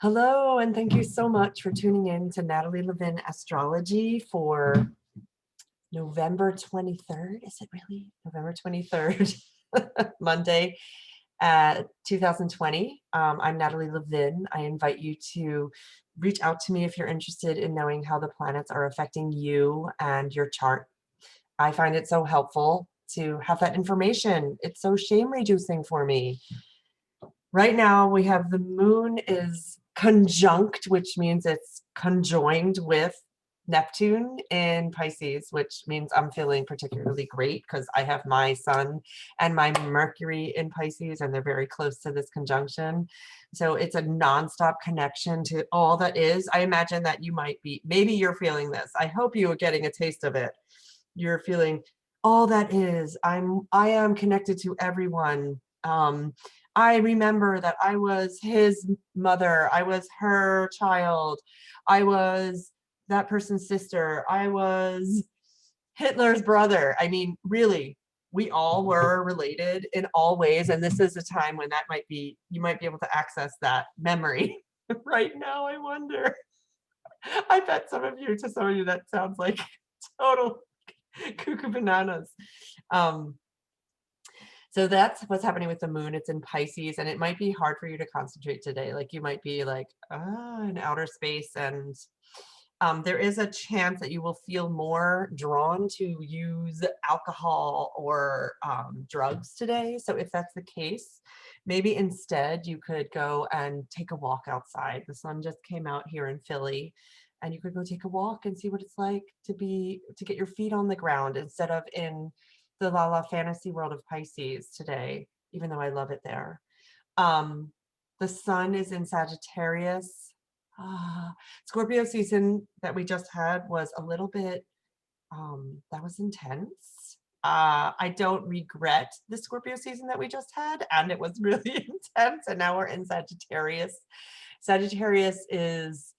Hello, and thank you so much for tuning in to Natalie Levin Astrology for November 23rd. Is it really November 23rd? Monday at 2020. I'm Natalie Levin. I invite you to reach out to me if you're interested in knowing how the planets are affecting you and your chart. I find it so helpful to have that information. It's so shame reducing for me. Right now we have the moon is conjunct, which means it's conjoined with Neptune in Pisces, which means I'm feeling particularly great because I have my sun and my Mercury in Pisces, and they're very close to this conjunction. So it's a nonstop connection to all that is. I imagine that you might be, maybe you're feeling this. I hope you are getting a taste of it. You're feeling all that is. I am connected to everyone. I remember that I was his mother, I was her child, I was that person's sister, I was Hitler's brother. I mean, really, we all were related in all ways, and this is a time when that might be, you might be able to access that memory. Right now, I wonder. I bet some of you, to some of you, that sounds like total cuckoo bananas. So that's what's happening with the moon. It's in Pisces, and it might be hard for you to concentrate today. Like you might be like, in outer space, and there is a chance that you will feel more drawn to use alcohol or drugs today. So if that's the case, maybe instead you could go and take a walk outside. The sun just came out here in Philly, and you could go take a walk and see what it's like to get your feet on the ground instead of in the la fantasy world of Pisces today, even though I love it there. The sun is in Sagittarius. Scorpio season that we just had was a little bit, that was intense. I don't regret the Scorpio season that we just had, and it was really intense, and now we're in Sagittarius. Sagittarius is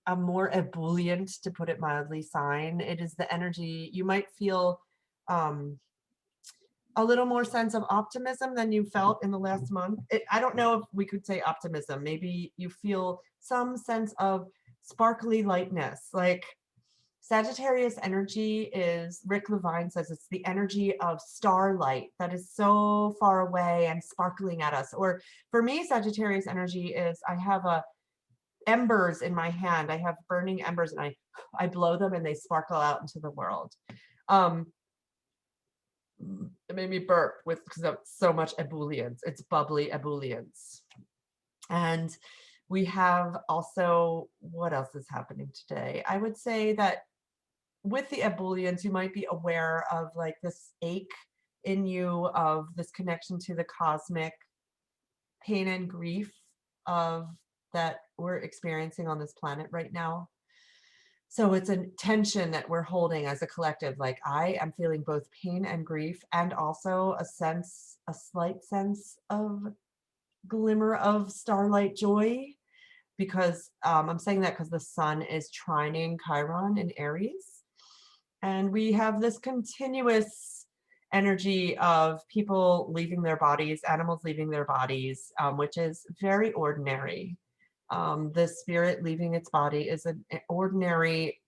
a more ebullient, to put it mildly, sign. It is the energy, you might feel a little more sense of optimism than you felt in the last month. I don't know if we could say optimism. Maybe you feel some sense of sparkly lightness. Like Sagittarius energy is, Rick Levine says, it's the energy of starlight that is so far away and sparkling at us. Or for me, Sagittarius energy is, I have embers in my hand. I have burning embers, and I blow them and they sparkle out into the world. It made me burp because of so much ebullience. It's bubbly ebullience. And we have also, what else is happening today? I would say that with the ebullience, you might be aware of like this ache in you of this connection to the cosmic pain and grief of that we're experiencing on this planet right now. So it's a tension that we're holding as a collective. Like I am feeling both pain and grief, and also a slight sense of glimmer of starlight joy, because I'm saying that because the sun is trining Chiron in Aries. And we have this continuous energy of people leaving their bodies, animals leaving their bodies, which is very ordinary. The spirit leaving its body is an ordinary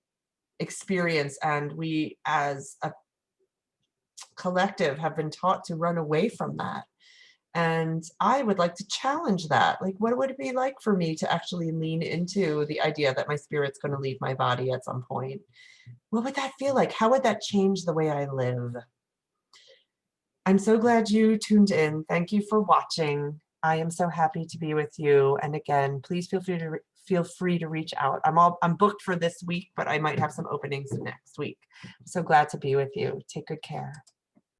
experience, and we as a collective have been taught to run away from that. And I would like to challenge that. Like, what would it be like for me to actually lean into the idea that my spirit's going to leave my body at some point? What would that feel like? How would that change the way I live? I'm so glad you tuned in. Thank you for watching. I am so happy to be with you. And again, please feel free to reach out. I'm booked for this week, but I might have some openings next week. I'm so glad to be with you. Take good care.